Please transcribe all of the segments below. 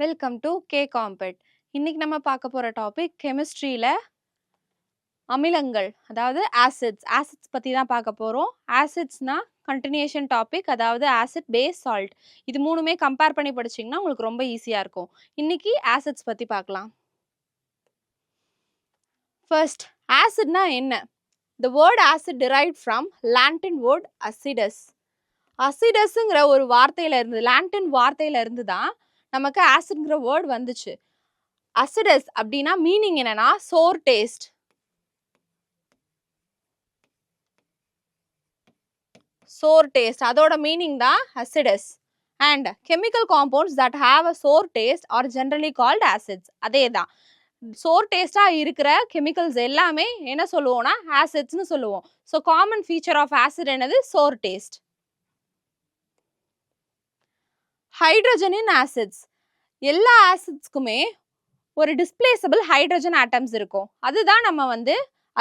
Welcome to K combat. இன்னைக்கு நம்ம பார்க்க போற டாபிக் கெமிஸ்ட்ரியில அமிலங்கள், அதாவது ஆசிட்ஸ் பத்தி தான் பார்க்க போறோம். ஆசிட்ஸ்னா கண்டினியூஷன் டாபிக், அதாவது ஆசிட் பேஸ் சால்ட். இது மூணுமே கம்பேர் பண்ணி படிச்சீங்கன்னா உங்களுக்கு ரொம்ப ஈஸியா இருக்கும். இன்னைக்கு ஆசிட்ஸ் பத்தி பார்க்கலாம். ஃபர்ஸ்ட், ஆசிட்னா என்ன? The word acid derived from Latin word acidus. அசிடஸ்ங்கிற ஒரு வார்த்தையில இருந்து, லாண்டின் வார்த்தையில இருந்து தான் நமக்கு ஆசிட்ங்கிற வேர்ட் வந்துச்சு. அசிடஸ் அப்படின்னா மீனிங் என்னன்னா சோர் டேஸ்ட். சோர் டேஸ்ட் அதோட மீனிங் தான் acids. And chemical compounds that have a sour taste are generally called acids. அதே தான், சோர் டேஸ்டா இருக்கிற கெமிக்கல்ஸ் எல்லாமே என்ன சொல்லுவோம்னா ஆசிட்ஸ்னு சொல்லுவோம். So common feature of acid என்னது? Sour taste. Hydrogen in acids. எல்லா ஆசிட்ஸ்க்குமே ஒரு டிஸ்பிளேசபிள் ஹைட்ரஜன் ஆட்டம்ஸ் இருக்கும். அதுதான் நம்ம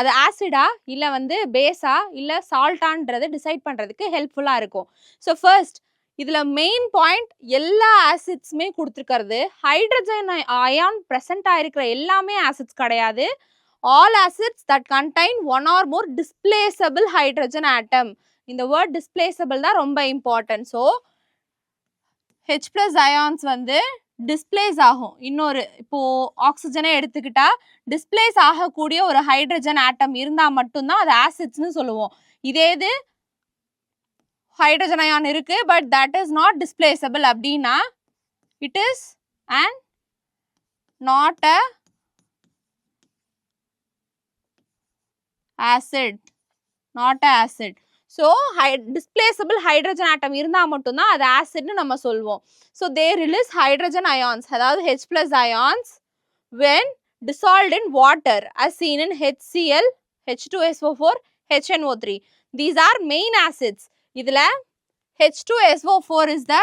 அது ஆசிடா இல்லை பேஸா இல்லை சால்ட்டான்றது டிசைட் பண்ணுறதுக்கு ஹெல்ப்ஃபுல்லாக இருக்கும். ஸோ ஃபர்ஸ்ட், இதில் மெயின் பாயிண்ட் எல்லா ஆசிட்ஸுமே கொடுத்துருக்கிறது ஹைட்ரஜன் அயான் ப்ரெசென்ட் ஆகிருக்கிற எல்லாமே ஆசிட்ஸ் கிடையாது. All acids that contain one or more displaceable hydrogen atom. இந்த வேர்ட் டிஸ்பிளேசபிள் தான் ரொம்ப important. So H+ ions displace ஆகும். இன்னொரு இப்போ ஆக்சிஜனை எடுத்துக்கிட்டா டிஸ்பிளேஸ் ஆகக்கூடிய ஒரு ஹைட்ரஜன் ஆட்டம் இருந்தா மட்டும்தான் அது ஆசிட்ஸ்னு சொல்லுவோம். இதே இது ஹைட்ரஜன் அயான் இருக்கு but that is not displaceable அப்படின்னா it is and not a acid. Not a acid. So displaceable hydrogen atom இருந்தால் மட்டும்தான் அது ஆசிட்னு நம்ம சொல்லுவோம். So they release hydrogen ions, அதாவது H+ ions when dissolved in water as seen in HCl, H2SO4, HNO3. These are main acids. இதில் H2SO4 is the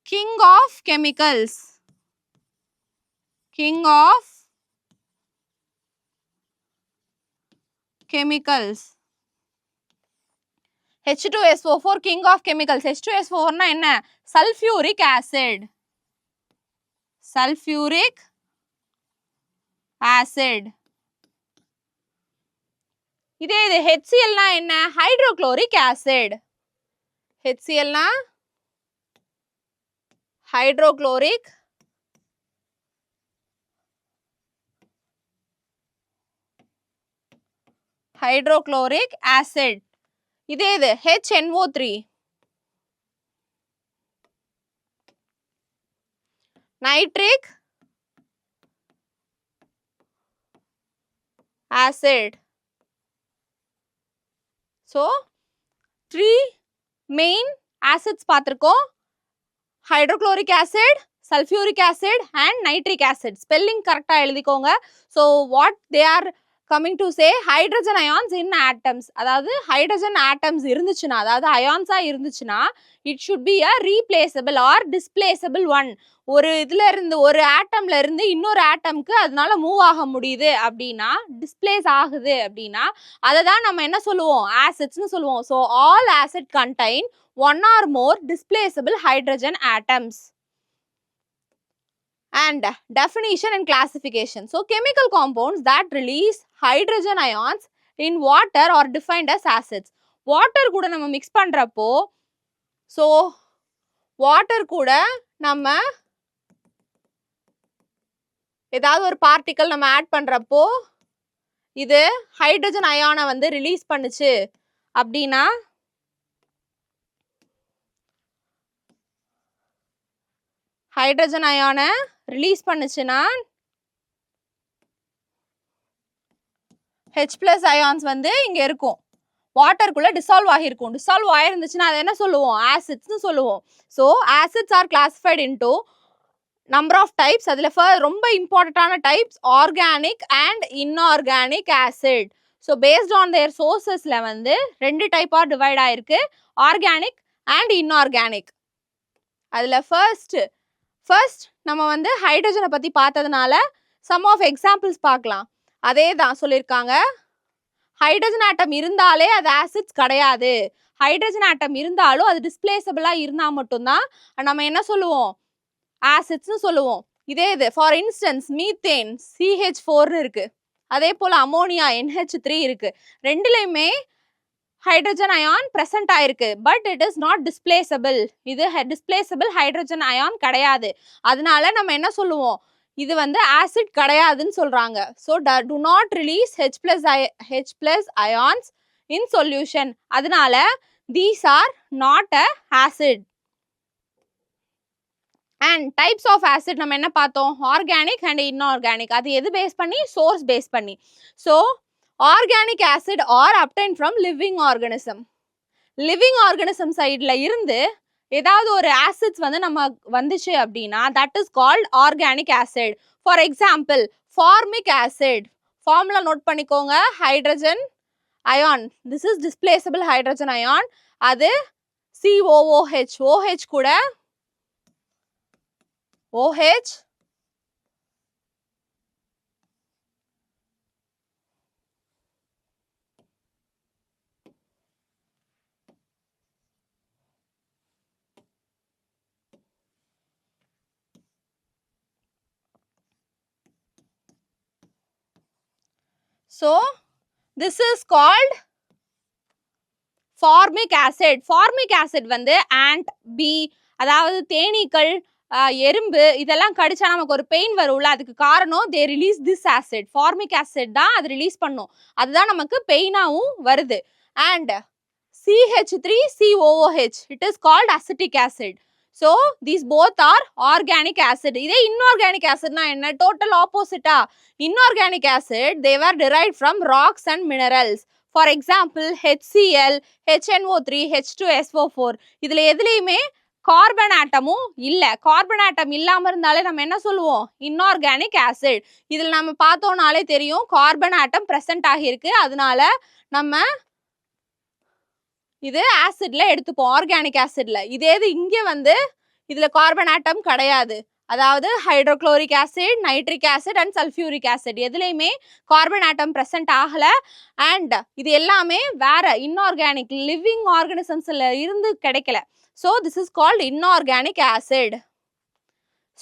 king of chemicals. King of chemicals. H2SO4 king of chemicals. H2SO4 னா என்ன? Sulphuric acid. Sulphuric acid. இதே இது HCl னா என்ன? Hydrochloric acid. HCl னா hydrochloric hydrochloric acid. இதே இது HNO3 nitric acid. So 3 main acids பார்த்துருக்கோம்: hydrochloric acid, sulphuric acid and nitric acid. Spelling கரெக்டாக எழுதிக்கோங்க. So what they are coming to say, hydrogen ions in atoms. அதாவது hydrogen atoms இருந்துச்சுன்னா, அதாவது அயான்ஸா இருந்துச்சுன்னா it should be a replaceable or displaceable one. ஒரு இதுல இருந்து, ஒரு ஆட்டம்ல இருந்து இன்னொரு ஆட்டம்க்கு அதனால மூவ் ஆக முடியுது அப்படின்னா, டிஸ்பிளேஸ் ஆகுது அப்படின்னா அதை தான் நம்ம என்ன சொல்லுவோம்? ஆசிட்ஸ்னு சொல்லுவோம். So all acid contain one or more displaceable hydrogen atoms. And definition and classification. So chemical compounds that release hydrogen ions in water are defined as acids. Water கூட நம்ம mix பண்றப்போ, so water கூட நம்ம ஏதாவது ஒரு particle நம்ம add பண்றப்போ இது ஹைட்ரஜன் அயானை ரிலீஸ் பண்ணுச்சு அப்படின்னா ஹைட்ரஜன் அயானை ரிலீஸ் பண்ணுச்சுன்னா H+ அயான்ஸ் இங்க இருக்கும், வாட்டருக்குள்ள டிசால்வ் ஆகிருக்கும். டிசால்வ் ஆயிருந்துச்சுன்னா அதை என்ன சொல்லுவோம்? ஆசிட்ஸ்னு சொல்லுவோம். So acids are classified into number of types. அதில் ரொம்ப இம்பார்ட்டண்டான types organic and inorganic acid. So based on their சோர்சஸில் 2 டைப்பாக டிவைட் ஆயிருக்கு, ஆர்கானிக் அண்ட் இன்ஆர்கானிக். அதில் ஃபர்ஸ்ட் நம்ம ஹைட்ரஜனை பற்றி பார்த்ததுனால சம் ஆஃப் எக்ஸாம்பிள்ஸ் பார்க்கலாம். அதே தான் சொல்லியிருக்காங்க, ஹைட்ரஜன் ஆட்டம் இருந்தாலே அது ஆசிட்ஸ் கிடையாது. ஹைட்ரஜன் ஆட்டம் இருந்தாலும் அது டிஸ்பிளேசபிளா இருந்தா மட்டும்தான் நம்ம என்ன சொல்லுவோம், ஆசிட்ஸ்னு சொல்லுவோம். இதே இது ஃபார் இன்ஸ்டன்ஸ் மீத்தேன் CH4ன்னு இருக்கு, அதே போல அமோனியா NH3 இருக்கு. ரெண்டுலையுமே ஹைட்ரஜன் அயான் பிரசன்ட் ஆயிருக்கு, பட் இட் இஸ் நாட் டிஸ்பிளேசபிள். இது டிஸ்பிளேசபிள் ஹைட்ரஜன் அயான் கிடையாது. அதனால நம்ம என்ன சொல்லுவோம், இது வந்து ஆசிட் கிடையாதுன்னு சொல்றாங்க. So to not release H plus ions in solution. அதனால these are not a acid. And types of acid நம்ம என்ன பார்த்தோம், ஆர்கானிக் அண்ட் இன்ஆர்கானிக். அது எது பேஸ் பண்ணி, சோர்ஸ் பேஸ் பண்ணி. So organic acid are obtain from living organism. Living organism சைடில் இருந்து ஏதாவது ஒரு ஆசிட்ஸ் வந்து நம்ம வந்துச்சு அப்படின்னா that is called organic acid. For example formic acid, formula note பண்ணிக்கோங்க, hydrogen ion, this is displaceable hydrogen ion, அது COOH, OH கூட OH so this is called formic acid. Formic acid வந்து ant, bee, அதாவது தேனீக்கள், எறும்பு இதெல்லாம் கடிச்சா நமக்கு ஒரு பெயின் வரும்ல, அதுக்கு காரணம் they release this acid. Formic acid தான் அது ரிலீஸ் பண்ணும், அதுதான் நமக்கு பெயினாவும் வருது. and CH3COOH, it is called acetic acid. So these both are organic acid. இதே inorganic acidனா என்ன, total opposite. Inorganic acid they were derived from rocks and minerals. For example HCl, HNO3, H2SO4. இதுல எதுலயுமே carbon ஆட்டமும் இல்ல. Carbon atom இல்லாம இருந்தாலே நம்ம என்ன சொல்லுவோம், இன்ஆர்கானிக் ஆசிட். இதுல நம்ம பார்த்தோம்னாலே தெரியும் கார்பன் ஆட்டம் பிரசன்ட் ஆகியிருக்கு, அதனால நம்ம இது ஆசிட்ல எடுத்துப்போம், ஆர்கானிக் ஆசிட்ல. இதே இது இங்க வந்து இதுல கார்பன் ஆட்டம் கிடையாது, அதாவது hydrochloric acid, nitric acid and sulphuric acid எதுலையுமே கார்பன் ஆட்டம் பிரசன்ட் ஆகல. அண்ட் இது எல்லாமே வேற இன்ஆர்கானிக் லிவிங் ஆர்கானிசம்ஸ்ல இருந்து கிடைக்கல. So this is called inorganic acid.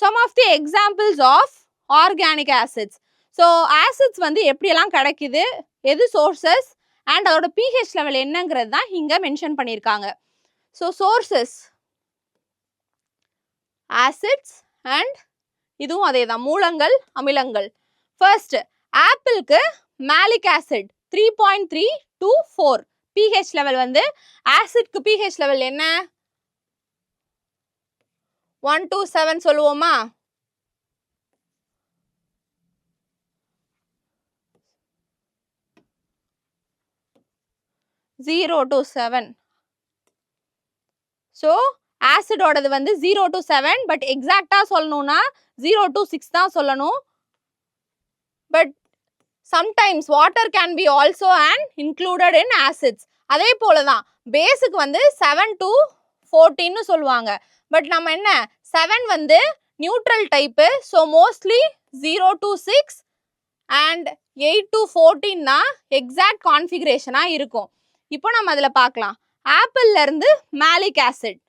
Some of the examples of organic acids. So acids வந்து எப்படியெல்லாம் கிடைக்குது, எது sources and அதோட pH level என்னங்கிறது தான் இங்க மென்ஷன் பண்ணியிருக்காங்க. So sources acids and இதுவும் அதே தான், மூலங்கள் அமிலங்கள். First ஆப்பிளுக்கு malic acid 3.3 to 4 pH level வந்து, ஆசிட்க்கு pH level என்ன 1 to 7 சொல்லுவோமா, ஜீரோ டு 7. ஸோ ஆசிடோடது வந்து 0 to 7, பட் எக்ஸாக்டா சொல்லணும்னா 0 to 6 தான் சொல்லணும். But sometimes water can be also and included in acids. அதே போல தான் பேஸுக்கு வந்து 7 to 14ன்னு சொல்லுவாங்க. பட் நம்ம என்ன 7 வந்து neutral type, so mostly 0 to 6 and 8 to 14 தான் எக்ஸாக்ட் கான்ஃபிகரேஷனாக இருக்கும். இப்போ நம்ம அதில் பார்க்கலாம். ஆப்பிள்ல இருந்து மேலிக் ஆசிட்,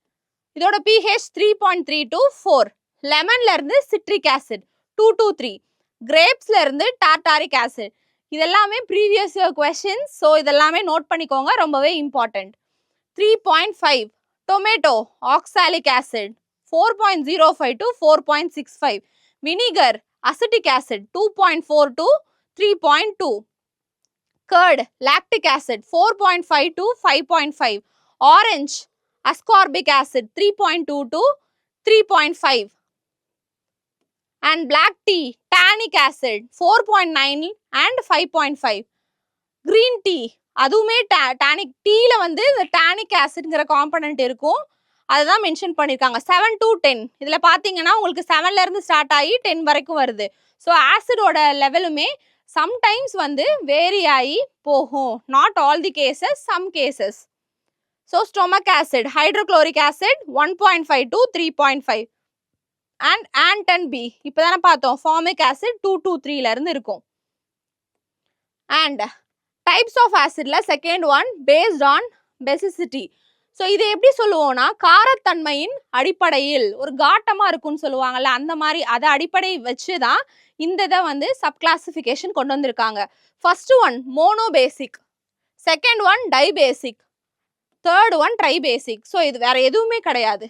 இதோட pH 3.3 to 4. லெமன்ல இருந்து சிட்ரிக் ஆசிட் 2 to 3. கிரேப்ஸ்ல இருந்து டார்டாரிக் ஆசிட். இதெல்லாமே ப்ரீவியஸ் இயர் கொஸ்டின்ஸ், ஸோ இதெல்லாமே நோட் பண்ணிக்கோங்க, ரொம்பவே important. 3.5 tomato oxalic acid 4.05 to 4.65. Vinegar acetic acid 2.4 to 3.2. curd lactic acid 4.5 to 5.5. orange ascorbic acid 3.2 to 3.5. and black tea tannic acid 4.9 and 5.5. green tea அதுவுமே tannic டீல வந்து இந்த tannic acidங்கிற component இருக்கும், அதுதான் mention பண்ணியிருக்காங்க. 7 to 10. இதில் பார்த்தீங்கன்னா உங்களுக்கு 7ல இருந்து ஸ்டார்ட் ஆகி 10 வரைக்கும் வருது. ஸோ ஆசிடோட லெவலுமே சம்டைம்ஸ் வந்து வேரி ஆகி போகும், not all the cases, some cases. So stomach acid hydrochloric acid 1.5 to 3.5. And ant and bee இப்போ தானே பார்த்தோம், ஃபார்மிக் ஆசிட் 2 to 3ல இருந்து இருக்கும். அண்ட் டைப்ஸ் ஆஃப் ஆசிட்ல second one based on basicity. So இதை எப்படி சொல்லுவோம்னா காரத்தன்மையின் அடிப்படையில் ஒரு காட்டமா இருக்கும்னு சொல்லுவாங்கல்ல, அந்த மாதிரி அதை அடிப்படை வச்சு தான் இந்த இதை வந்து சப் கிளாசிஃபிகேஷன் கொண்டு வந்திருக்காங்க. First one monobasic, second one dibasic, third one tribasic. So இது வேற எதுவுமே கிடையாது.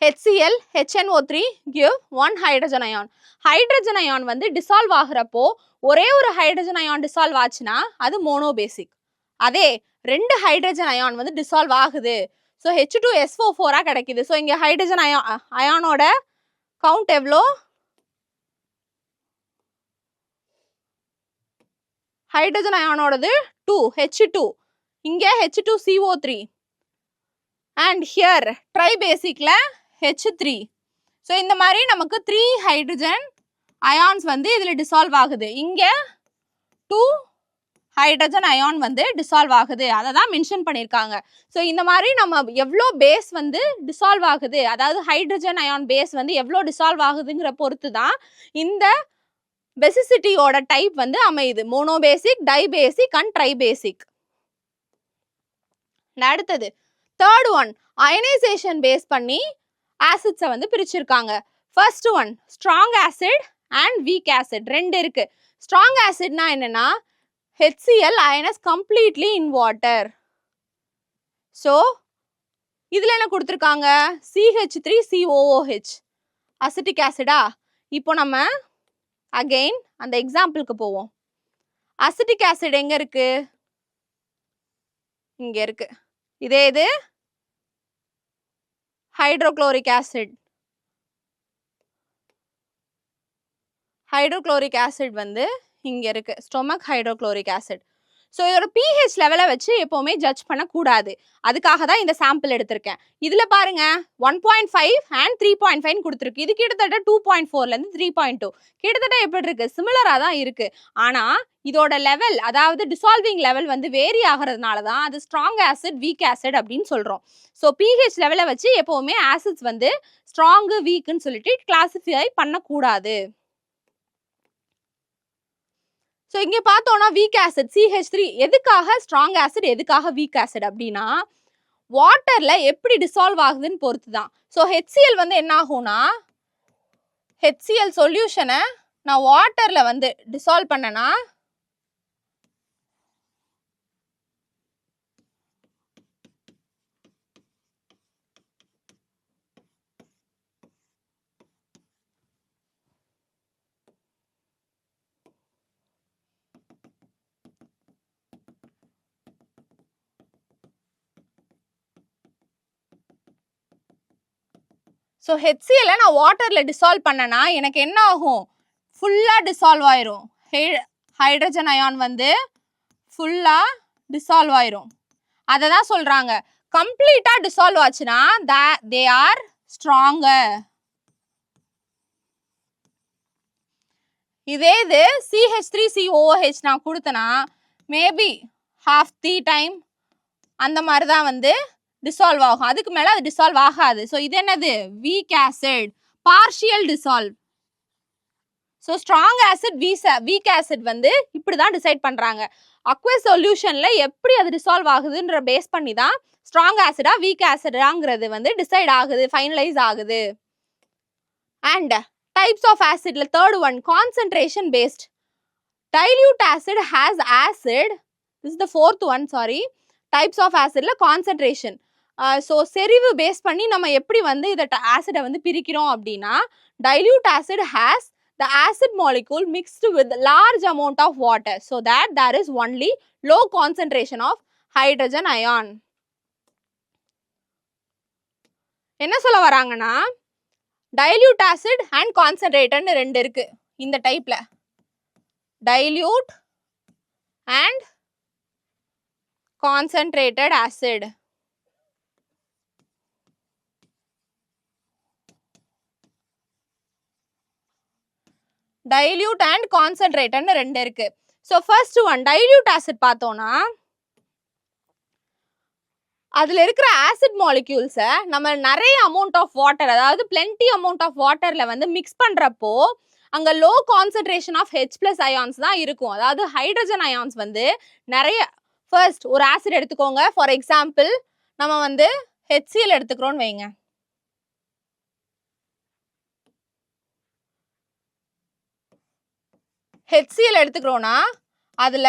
HCl HNO3 give one hydrogen ion. Hydrogen ion வந்து டிசால்வ் ஆகுறப்போ ஒரே ஒரு ஹைட்ரஜன் அயான் டிசால்வ் ஆச்சுன்னா அது மோனோபேசிக். அதே 2 ஹைட்ரஜன் அயான் வந்து டிசால்வ் ஆகுது, ஸோ H2SO4 கிடைக்குது. ஸோ இங்க ஹைட்ரஜன் அயானோட கவுண்ட் எவ்வளோ? ஹைட்ரஜன் அயானோடது 2 H2, இங்க H2CO3 and here ட்ரைபேசிக்ல H3. So இந்த மாதிரி நமக்கு 3 ஹைட்ரஜன் அயான்ஸ் வந்து இதில் டிசால்வ் ஆகுது. இங்கே 2 ஹைட்ரஜன் அயான் வந்து டிசால்வ் ஆகுது, அதை தான் மென்ஷன் பண்ணியிருக்காங்க. ஸோ இந்த மாதிரி நம்ம எவ்வளோ பேஸ் வந்து டிசால்வ் ஆகுது, அதாவது ஹைட்ரஜன் அயான் பேஸ் வந்து எவ்வளோ டிசால்வ் ஆகுதுங்கிற பொறுத்து தான் இந்த பேசிசிட்டியோட டைப் வந்து அமையுது. Monobasic, dibasic and tribasic. அடுத்தது தேர்ட் ஒன் அயனைசேஷன் பேஸ் பண்ணி ஆசிட்ஸை வந்து பிரிச்சிருக்காங்க. First one strong acid and week acid, ரெண்டு இருக்கு. ஸ்ட்ராங் ஆசிட்னா என்னன்னா HCl அயனைஸ் completely in water. So இதில் என்ன கொடுத்துருக்காங்க? CH3COOH acetic ஆசிடா. இப்போ நம்ம அகெயின் அந்த எக்ஸாம்பிளுக்கு போவோம். அசிட்டிக் ஆசிட் எங்க இருக்கு? இங்க இருக்கு. இதே இது ஹைட்ரோக்ளோரிக் ஆசிட். ஹைட்ரோக்ளோரிக் ஆசிட் வந்து இங்க இருக்கு, ஸ்டொமக் ஹைட்ரோக்ளோரிக் ஆசிட். ஸோ இதோட pH லெவலை வச்சு எப்போவுமே ஜட்ஜ் பண்ணக்கூடாது, அதுக்காக தான் இந்த சாம்பிள் எடுத்திருக்கேன். இதில் பாருங்க 1.5 அண்ட் 3.5 கொடுத்துருக்கு. இது கிட்டத்தட்ட 2.4லேருந்து 3.2 கிட்டத்தட்ட எப்படி இருக்கு? சிமிலராக தான் இருக்கு. ஆனால் இதோட லெவல், அதாவது டிசால்விங் லெவல் வந்து வேரி ஆகிறதுனால தான் அது ஸ்ட்ராங் ஆசிட், வீக் ஆசிட் அப்படின்னு சொல்கிறோம். ஸோ pH லெவலை வச்சு எப்போவுமே ஆசிட்ஸ் வந்து ஸ்ட்ராங்கு, வீக்குன்னு சொல்லிட்டு கிளாசிஃபை பண்ணக்கூடாது. ஸோ இங்கே பார்த்தோன்னா வீக் ஆசிட் CH3 எதுக்காக ஸ்ட்ராங் ஆசிட், எதுக்காக வீக் ஆசிட் அப்படின்னா வாட்டரில் எப்படி டிசால்வ் ஆகுதுன்னு பொறுத்து தான். ஸோ HCl வந்து என்ன ஆகும்னா HCl சொல்யூஷனை நான் வாட்டரில் வந்து டிசால்வ் பண்ணனா ஸோ HCl நான் வாட்டரில் டிசால்வ் பண்ணனா எனக்கு என்ன ஆகும்? ஃபுல்லாக டிசால்வ் ஆயிரும். ஹைட்ரஜன் அயான் வந்து ஃபுல்லாக டிசால்வ் ஆயிரும். அதை தான் சொல்கிறாங்க கம்ப்ளீட்டாக டிசால்வ் ஆச்சுன்னா தே ஆர் ஸ்ட்ராங்கர். இதே இது CH3COOH நான் கொடுத்தனா மேபி half the time அந்த மாதிரி தான் வந்து டிசால்வ் ஆகும், அதுக்கு மேலே அது டிசால்வ் ஆகாது. ஸோ இது என்னது? Week acid, partial dissolve. So strong acid, week acid வந்து இப்படி தான் டிசைட் பண்ணுறாங்க. அக்வஸ் சொல்யூஷனில் எப்படி அது டிசால்வ் ஆகுதுன்ற பேஸ் பண்ணி தான் ஸ்ட்ராங் ஆசிடா வீக் ஆசிடாங்கிறது வந்து டிசைட் ஆகுது, ஃபைனலைஸ் ஆகுது. அண்ட் டைப்ஸ் ஆஃப் ஆசிட்ல third one concentration based. Dilute acid has acid, this is the fourth one, sorry. Types of ஆசிட்ல கான்சன்ட்ரேஷன். ஸோ செறிவு பேஸ் பண்ணி நம்ம எப்படி வந்து இதை ஆசிடை வந்து பிரிக்கிறோம் அப்படின்னா dilute acid has the acid molecule mixed with large amount of water so that there is only low concentration of hydrogen ion. என்ன சொல்ல வராங்கன்னா dilute acid and concentrated ரெண்டு இருக்கு இந்த டைப்ல. dilute and concentrated acid. Dilute and கான்சன்ட்ரேட்டட்னு ரெண்டு இருக்கு. So first one dilute acid பார்த்தோன்னா அதில் இருக்கிற ஆசிட் மாலிக்யூல்ஸை நம்ம நிறைய அமௌண்ட் ஆஃப் வாட்டர், அதாவது பிளென்டி அமௌண்ட் ஆஃப் வாட்டரில் வந்து மிக்ஸ் பண்ணுறப்போ அங்கே low concentration of H+ ions தான் இருக்கும். அதாவது ஹைட்ரஜன் அயான்ஸ் வந்து நிறைய ஃபர்ஸ்ட் ஒரு ஆசிட் எடுத்துக்கோங்க. ஃபார் எக்ஸாம்பிள் நம்ம வந்து HCl எடுத்துக்கிறோம்னு வைங்க. HCl எடுத்துக்கிறோம்னா அதுல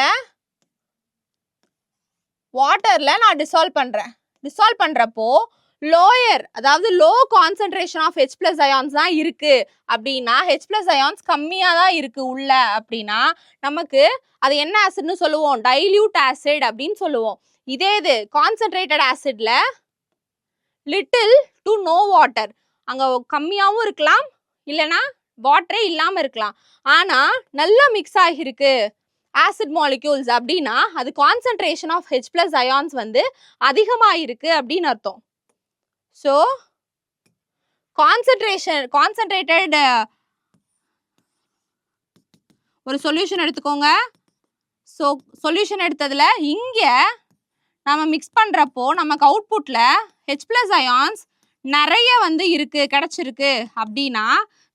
வாட்டர்ல நான் டிசால்வ் பண்றேன். டிசால்வ் பண்றப்போ லோயர், அதாவது low concentration of H+ ions தான் இருக்கு அப்படின்னா, H+ அயான்ஸ் கம்மியா தான் இருக்கு உள்ள அப்படின்னா நமக்கு அது என்ன ஆசிட்னு சொல்லுவோம்? டைல்யூட் ஆசிட் அப்படின்னு சொல்லுவோம். இதே இது கான்சென்ட்ரேட்டட் ஆசிட்ல லிட்டில் டு நோ வாட்டர், அங்க கம்மியாவும் இருக்கலாம், இல்லைன்னா வாட்டரே இல்லாம இருக்கலாம். ஆனா நல்லா மிக்ஸ் ஆகிருக்கு ஆசிட் மாலிக்யூல்ஸ் அப்படின்னா அது கான்சென்ட்ரேஷன் ஆஃப் H+ அயான்ஸ் வந்து அதிகமாக இருக்கு அப்படின்னு அர்த்தம். ஸோ கான்சென்ட்ரேட்டட் ஒரு சொல்யூஷன் எடுத்துக்கோங்க. ஸோ சொல்யூஷன் எடுத்ததுல இங்க நம்ம மிக்ஸ் பண்றப்போ நமக்கு அவுட்புட்ல H+ அயான்ஸ் நிறைய வந்து இருக்கு, கிடைச்சிருக்கு அப்படின்னா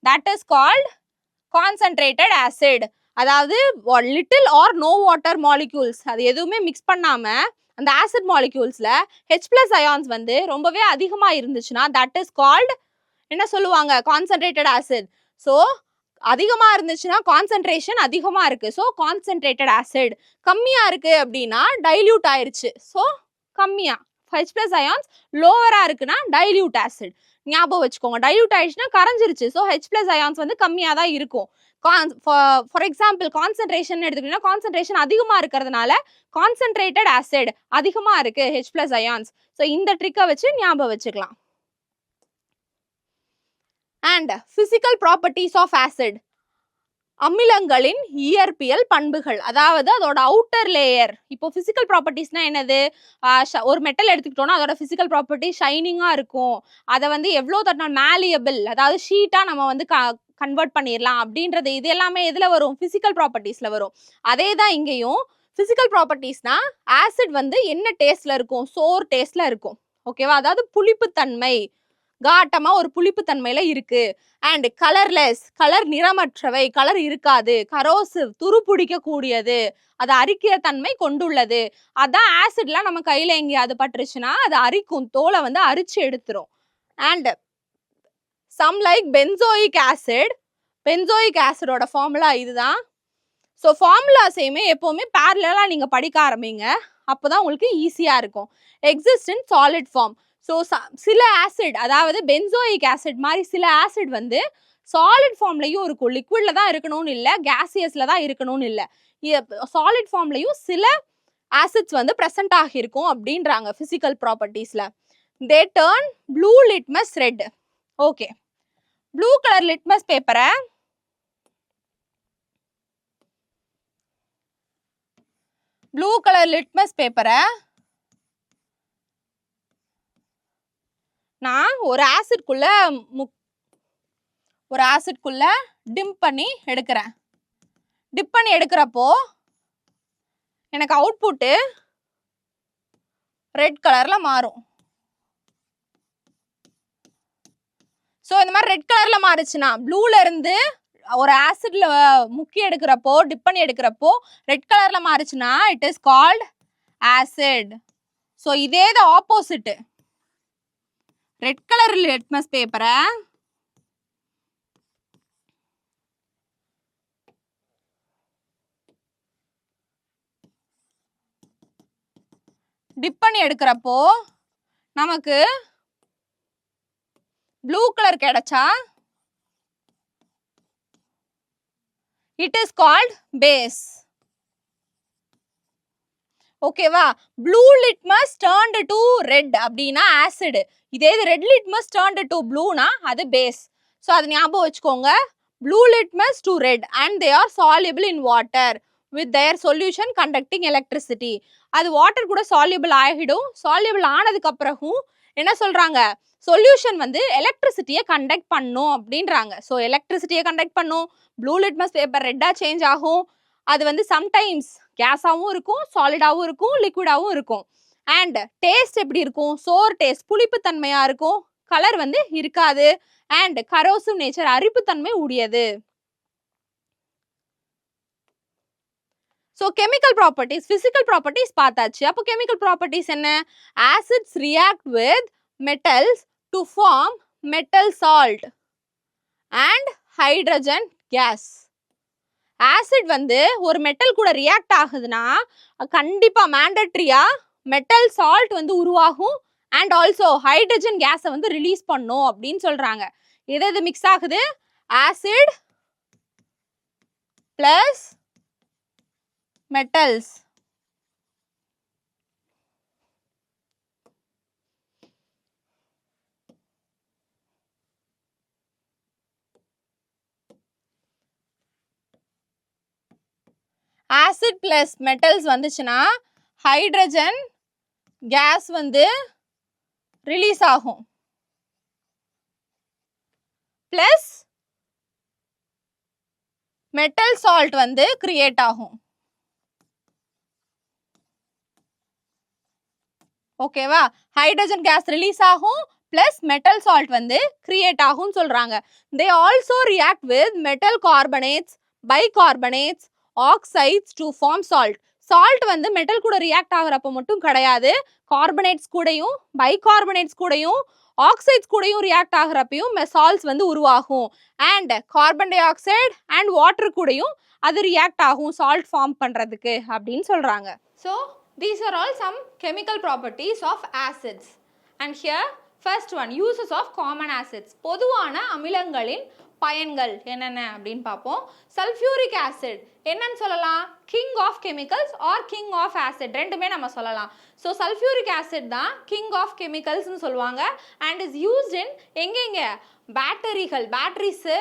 that is called concentrated acid. அதாவது லிட்டில் ஆர் நோ வாட்டர் மாலிக்யூல்ஸ், அது எதுவுமே மிக்ஸ் பண்ணாம அந்த ஆசிட் மாலிக்யூல்ஸ்ல H+ அயான்ஸ் வந்து ரொம்பவே அதிகமா இருந்துச்சுன்னா தட் இஸ் கால்ட் என்ன சொல்லுவாங்க? Concentrated acid. ஸோ அதிகமா இருந்துச்சுன்னா கான்சென்ட்ரேஷன் அதிகமா இருக்கு, ஸோ கான்சென்ட்ரேட்டட் ஆசிட். கம்மியா இருக்கு அப்படின்னா டைல்யூட் ஆயிருச்சு, ஸோ கம்மியா. H+ அயான்ஸ் லோவரா இருக்குன்னா டைல்யூட் ஆசிட். ஞாபகம் வச்சுக்கோங்க, டைல்யூட் ஆயிடுச்சுன்னா கரைஞ்சிருச்சு, ஸோ H+ அயான்ஸ் வந்து கம்மியா தான் இருக்கும். ஃபார் எக்ஸாம்பிள் கான்சென்ட்ரேஷன் எடுத்துக்கிட்டீங்கன்னா கான்சென்ட்ரேஷன் அதிகமா இருக்கிறதுனால கான்சென்ட்ரேட்டட் ஆசிட் அதிகமா இருக்கு H+ அயான்ஸ். ஸோ இந்த ட்ரிக்கை வச்சு ஞாபகம் வச்சுக்கலாம். And physical properties of acid, அமிலங்களின் இயற்பியல் பண்புகள், அதாவது அதோட அவுட்டர் லேயர். இப்போ பிசிக்கல் ப்ராப்பர்ட்டிஸ்னா என்னது? ஒரு மெட்டல் எடுத்துக்கிட்டோம்னா அதோட பிசிக்கல் ப்ராப்பர்ட்டி ஷைனிங்கா இருக்கும், அதை வந்து எவ்வளோ தட்டினால் மேலியபிள், அதாவது ஷீட்டா நம்ம வந்து கன்வெர்ட் பண்ணிடலாம் அப்படின்றது. இது எல்லாமே எதுல வரும்? பிசிக்கல் ப்ராப்பர்ட்டிஸ்ல வரும். அதே தான் இங்கேயும் பிசிக்கல் ப்ராப்பர்ட்டிஸ்னா ஆசிட் வந்து என்ன டேஸ்ட்ல இருக்கும்? சோர் டேஸ்ட்ல இருக்கும், ஓகேவா? அதாவது புளிப்புத்தன்மை, காட்டமா ஒரு புளிப்புத்தன்மையில இருக்கு. அண்ட் கலர்லெஸ், கலர் நிறமற்றவை, கலர் இருக்காது. கரோசிவ், துரு பிடிக்க கூடியது, அது அரிக்கிற தன்மை கொண்டுள்ளது. அதான் ஆசிட்லாம் நம்ம கையில எங்கேயாவது பட்டுருச்சுன்னா அது அரிக்கும், தோலை வந்து அரிச்சு எடுத்துரும். And some like benzoic acid, benzoic ஆசிடோட ஃபார்முலா இதுதான். ஸோ ஃபார்முலாஸையுமே எப்போவுமே பேரலா நீங்க படிக்க ஆரம்பிங்க, அப்போதான் உங்களுக்கு ஈஸியா இருக்கும். Exist in solid form. So சில ஆசிட், அதாவது பென்சோயிக் ஆசிட் மாதிரி சில ஆசிட் வந்து சாலிட் ஃபார்ம்லையும் இருக்கும், லிக்விட்ல தான் இருக்கணும்னு இல்லை, கேசியஸ்ல தான் இருக்கணும்னு இல்லை, சாலிட் ஃபார்ம்லையும் சில ஆசிட்ஸ் வந்து ப்ரெசென்ட் ஆகியிருக்கும் அப்படின்றாங்க பிசிக்கல் ப்ராப்பர்ட்டிஸ்ல. They turn blue litmus red. Okay, blue colour litmus பேப்பரை நான் ஒரு ஆசிட்குள்ள டிப் பண்ணி எடுக்கிறேன். டிப் பண்ணி எடுக்கிறப்போ எனக்கு அவுட்புட்டு ரெட் கலர்ல மாறும். ஸோ இந்த மாதிரி ரெட் கலர்ல மாறுச்சுன்னா, ப்ளூல இருந்து ஒரு ஆசிட்ல முக்கி எடுக்கிறப்போ, டிப் பண்ணி எடுக்கிறப்போ ரெட் கலர்ல மாறுச்சுன்னா it is called acid. So இதே தான் ஆப்போசிட். ரெட் கலர் லிட்மஸ் பேப்பரை டிப் பண்ணி எடுக்கிறப்போ நமக்கு ப்ளூ கலர் கிடைச்சா இட் இஸ் கால்ட் பேஸ். ஓகேவா? Blue litmus turned to red அப்படின்னா ஆசிட், இதே ரெட் லிட்மஸ் டர்ன்ட் டு ப்ளூனா அது பேஸ். ஸோ அது ஞாபகம் வச்சுக்கோங்க. Blue litmus to red and they are soluble in water with their solution conducting electricity. அது water கூட சால்யூபிள் ஆகிடும். சால்யூபிள் ஆனதுக்கு அப்புறமும் என்ன சொல்றாங்க? சொல்யூஷன் வந்து எலக்ட்ரிசிட்டியை கண்டக்ட் பண்ணும் அப்படின்றாங்க. ஸோ எலக்ட்ரிசிட்டியை கண்டக்ட் பண்ணும். ப்ளூ லிட்மஸ் பேப்பர் ரெட்டாக சேஞ்ச் ஆகும். அது வந்து சம்டைம்ஸ் கேஸாகவும் இருக்கும், சாலிடாகவும் இருக்கும், லிக்விடாகவும் இருக்கும். அண்ட் டேஸ்ட் எப்படி இருக்கும்? சோர் டேஸ்ட், புளிப்புத்தன்மையாக இருக்கும். கலர் வந்து இருக்காது. அண்ட் கரோசிவ் நேச்சர், அரிப்புத்தன்மை உடையது. So chemical properties, physical properties பார்த்தாச்சு. அப்போ கெமிக்கல் ப்ராப்பர்ட்டிஸ் என்ன? Acids react with metals to form metal salt and hydrogen gas. Acid வந்து ஒரு மெட்டல் கூட ரியாக்ட் ஆகுதுன்னா கண்டிப்பா மேண்டட்ரியா மெட்டல் சால்ட் வந்து உருவாகும் அண்ட் ஆல்சோ ஹைட்ரஜன் கேஸை வந்து ரிலீஸ் பண்ணும் அப்படின்னு சொல்றாங்க. எது மிக்ஸ் ஆகுது? Acid plus metals. acid plus metals வந்துச்சுன்னா ஹைட்ரஜன் கேஸ் வந்து ரிலீஸ் ஆகும் பிளஸ் மெட்டல் சால்ட் வந்து கிரியேட் ஆகும். ஓகேவா? ஹைட்ரஜன் கேஸ் ரிலீஸ் ஆகும் பிளஸ் மெட்டல் சால்ட் வந்து கிரியேட் ஆகும் சொல்றாங்க. they also react with metal carbonates, bicarbonates, oxides to form salt. Salt வந்து மெட்டல் கூட ரியாக்ட் ஆகுறப்ப மட்டும் கிடையாது, கார்பனேட்ஸ் கூடயும் பைகார்பனேட்ஸ் கூடயும் ஆக்சைட்ஸ் கூடயும் ரியாக்ட் ஆகுறப்பையும் சால்ட்ஸ் வந்து உருவாகும். And carbon di oxide and water கூடயும் அது ரியாக்ட் ஆகும் சால்ட் ஃபார்ம் பண்றதுக்கு அப்படின்னு சொல்றாங்க. So these are all some chemical properties of acids. And here first one, uses of common acids. பொதுவான அமிலங்களின் பயன்கள் என்னென்ன அப்படின்னு பார்ப்போம். சல்ஃபியூரிக் ஆசிட் என்னன்னு சொல்லலாம்? King of chemicals or king of acid ரெண்டுமே நம்ம சொல்லலாம். ஸோ சல்ஃபியூரிக் ஆசிட் தான் கிங் ஆஃப் கெமிக்கல்ஸ்னு சொல்லுவாங்க அண்ட் இஸ் யூஸ்ட் இன் எங்கெங்க? Batteries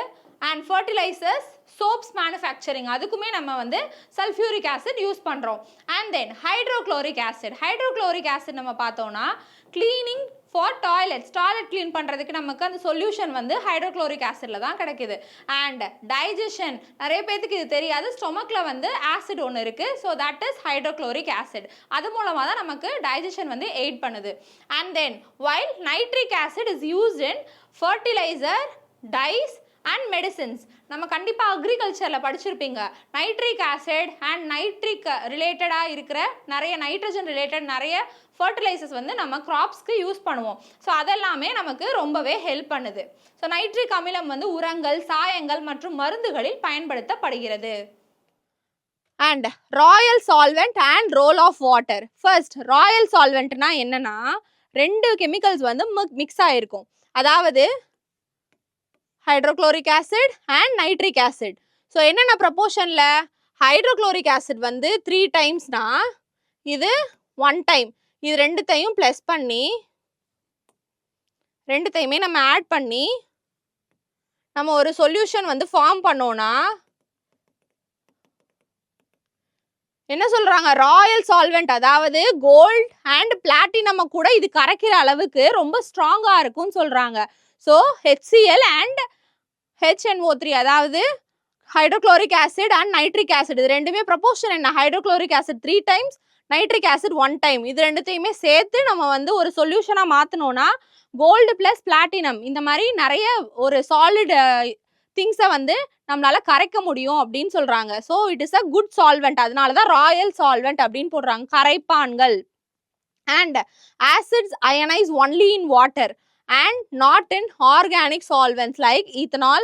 and fertilisers, soaps manufacturing அதுக்குமே நம்ம வந்து சல்ஃபியூரிக் ஆசிட் யூஸ் பண்ணுறோம். அண்ட் தென் ஹைட்ரோக்ளோரிக் ஆசிட் நம்ம பார்த்தோம்னா கிளீனிங் ஃபார் டாய்லெட் க்ளீன் பண்ணுறதுக்கு நமக்கு அந்த சொல்யூஷன் வந்து ஹைட்ரோக்ளோரிக் ஆசிடில் தான் கிடைக்குது. அண்ட் டைஜஷன் நிறைய பேருக்கு இது தெரியாது, ஸ்டொமக்கில் வந்து ஆசிட் ஒன்று இருக்குது, so that is hydrochloric acid. அது மூலமாக தான் நமக்கு டைஜஷன் வந்து எய்ட் பண்ணுது. And then while nitric acid is used in fertiliser, dyes and medicines. நம்ம கண்டிப்பாக அக்ரிகல்ச்சரில் படிச்சிருப்பீங்க. நைட்ரிக் ஆசிட் அண்ட் நைட்ரிக் ரிலேட்டடாக இருக்கிற நிறைய நைட்ரஜன் ரிலேட்டட் நிறைய ஃபர்டிலைசர்ஸ் வந்து நம்ம கிராப்ஸ்க்கு யூஸ் பண்ணுவோம். ஸோ அதெல்லாமே நமக்கு ரொம்பவே ஹெல்ப் பண்ணுது. ஸோ நைட்ரிக் அமிலம் வந்து உரங்கள், சாயங்கள் மற்றும் மருந்துகளில் பயன்படுத்தப்படுகிறது. And royal solvent and role of water. First royal சால்வெண்ட்னா என்னன்னா ரெண்டு கெமிக்கல்ஸ் வந்து மிக்ஸ் ஆகிருக்கும், அதாவது hydrochloric acid and nitric acid. So என்னென்ன ப்ரப்போர்ஷனில்? ஹைட்ரோக்ளோரிக் ஆசிட் வந்து 3 டைம்ஸ்னா இது 1 டைம். இது ரெண்டுத்தையும் ப்ளஸ் பண்ணி ரெண்டுத்தையுமே நம்ம ஆட் பண்ணி நம்ம ஒரு சொல்யூஷன் வந்து ஃபார்ம் பண்ணோம்னா என்ன சொல்றாங்க? ராயல் சால்வெண்ட், அதாவது கோல்ட் அண்ட் பிளாட்டினம் கூட இது கரைக்கிற அளவுக்கு ரொம்ப ஸ்ட்ராங்கா இருக்கும்னு சொல்றாங்க. ஸோ HCl அண்ட் HNO3, அதாவது hydrochloric acid and nitric acid இது ரெண்டுமே ப்ரப்போர்ஷன் என்ன? Hydrochloric acid 3 times, nitric acid 1 time. இது ரெண்டுத்தையுமே சேர்த்து நம்ம வந்து ஒரு சொல்யூஷனாக மாற்றினோன்னா கோல்டு ப்ளஸ் பிளாட்டினம் இந்த மாதிரி நிறைய ஒரு சாலிட் திங்ஸை வந்து நம்மளால கரைக்க முடியும் அப்படின்னு சொல்றாங்க. So it is a good solvent, அதனால தான் ராயல் சால்வெண்ட் அப்படின்னு போடுறாங்க. கரைப்பான்கள். And acids ionise only in water and not in organic solvents like ethanol,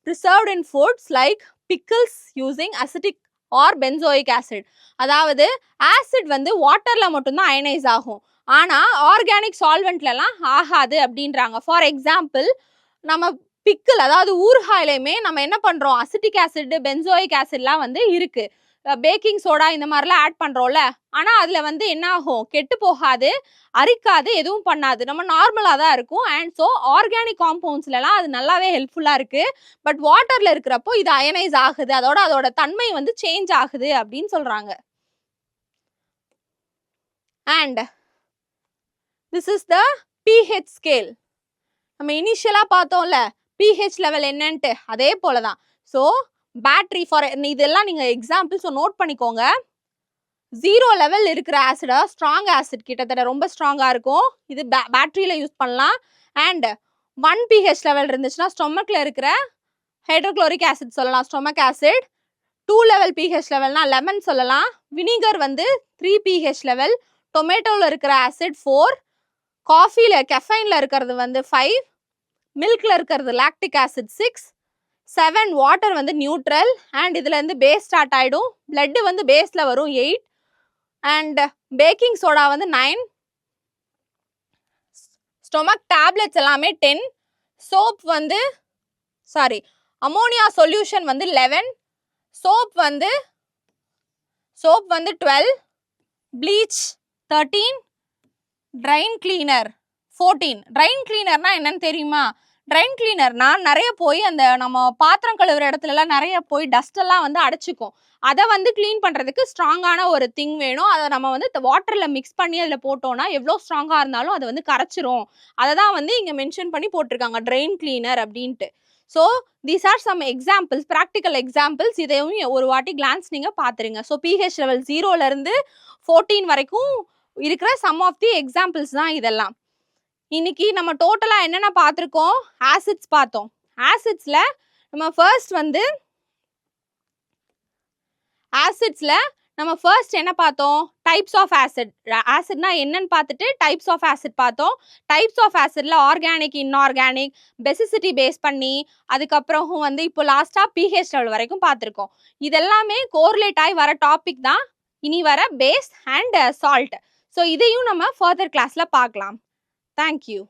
preserved in foods like pickles using acidic or benzoic acid. அதாவது acid வந்து வாட்டர்ல மட்டும்தான் அயனைஸ் ஆகும், ஆனா ஆர்கானிக் சால்வெண்ட்லலாம் ஆகாது அப்படின்றாங்க. ஃபார் எக்ஸாம்பிள் நம்ம பிக்கிள், அதாவது ஊறுகாயிலையுமே நம்ம என்ன பண்றோம்? அசிட்டிக் ஆசிட், பென்சோயிக் ஆசிட்லாம் வந்து இருக்கு. பேக்கிங் சோடா இந்த மாதிரிலாம் ஆட் பண்றோம்ல, ஆனா அதுல வந்து என்ன ஆகும்? கெட்டு போகாது, அரிக்காது, எதுவும் பண்ணாது, நம்ம நார்மலா தான் இருக்கும். அண்ட் ஸோ ஆர்கானிக் காம்பவுண்ட்ஸ்லாம் அது நல்லாவே ஹெல்ப்ஃபுல்லா இருக்கு. பட் வாட்டர்ல இருக்கிறப்போ இது அயனைஸ் ஆகுது, அதோட தன்மை வந்து சேஞ்ச் ஆகுது அப்படின்னு சொல்றாங்க. And this is the pH scale. நம்ம இனிஷியலா பார்த்தோம்ல pH லெவல் என்னன்ட்டு, அதே போலதான். ஸோ பேட்டரி ஃபார் இதெல்லாம் நீங்க எக்ஸாம்பிள் ஸோ நோட் பண்ணிக்கோங்க. 0 லெவல் இருக்கிற ஆசிடா ஸ்ட்ராங் ஆசிட், கிட்டத்தட்ட ரொம்ப ஸ்ட்ராங்கா இருக்கும், இது பேட்டரியில யூஸ் பண்ணலாம். அண்ட் 1 pH லெவல் இருந்துச்சுன்னா ஸ்டொமக்ல இருக்கிற ஹைட்ரோக்ளோரிக் ஆசிட் சொல்லலாம், ஸ்டொமக் ஆசிட். 2 லெவல் pH லெவல்னா லெமன் சொல்லலாம். வினிகர் வந்து 3 pH லெவல். டொமேட்டோவில் இருக்கிற ஆசிட் 4, காஃபியில் கெஃபைனில் இருக்கிறது வந்து 5, மில்கில் இருக்கிறது லாக்டிக் ஆசிட் 6, 7 வாட்டர் வந்து நியூட்ரல் அண்ட் இதுலேருந்து பேஸ் ஸ்டார்ட் ஆகிடும். பிளட்டு வந்து பேஸில் வரும் 8 அண்ட் பேக்கிங் சோடா வந்து 9, ஸ்டொமக் டேப்லெட்ஸ் எல்லாமே 10, சோப் வந்து அமோனியா சொல்யூஷன் வந்து 11, சோப் வந்து 12, ப்ளீச் 13, ட்ரைன் கிளீனர் 14. ட்ரைன் கிளீனர்னா என்னன்னு தெரியுமா? ட்ரைன் கிளீனர்னா நிறைய போய் அந்த நம்ம பாத்திரம் கழுவுற இடத்துலலாம் நிறைய போய் டஸ்ட் எல்லாம் வந்து அடைச்சிக்கும். அதை வந்து க்ளீன் பண்ணுறதுக்கு ஸ்ட்ராங்கான ஒரு திங் வேணும். அதை நம்ம வந்து வாட்டரில் மிக்ஸ் பண்ணி அதில் போட்டோம்னா எவ்வளோ ஸ்ட்ராங்காக இருந்தாலும் அதை வந்து கரைச்சிரும். அதை தான் வந்து இங்கே மென்ஷன் பண்ணி போட்டிருக்காங்க ட்ரெயின் கிளீனர் அப்படின்ட்டு. So these are some examples, practical examples. இதையும் ஒரு வாட்டி கிளான்ஸ் நீங்கள் பார்த்துருங்க. ஸோ pH லெவல் 0லேருந்து 14 வரைக்கும் இருக்கிற சம் ஆஃப் தி எக்ஸாம்பிள்ஸ் தான் இதெல்லாம். இன்னைக்கு நம்ம டோட்டலாக என்னென்ன பார்த்துருக்கோம்? ஆசிட்ஸ் பார்த்தோம். ஆசிட்ஸில் நம்ம ஃபர்ஸ்ட் என்ன பார்த்தோம்? Types of acid. ஆசிட்னா என்னன்னு பார்த்துட்டு டைப்ஸ் ஆஃப் ஆசிட் பார்த்தோம். டைப்ஸ் ஆஃப் ஆசிட்ல ஆர்கானிக், இன்ஆர்கானிக், பெசிசிட்டி பேஸ் பண்ணி அதுக்கப்புறம் வந்து இப்போ லாஸ்ட்டாக pH லெவல் வரைக்கும் பார்த்துருக்கோம். இதெல்லாமே கோரிலேட் ஆகி வர டாபிக் தான் இனி வர பேஸ் அண்ட் சால்ட். ஸோ இதையும் நம்ம ஃபர்தர் கிளாஸில் பார்க்கலாம். Thank you.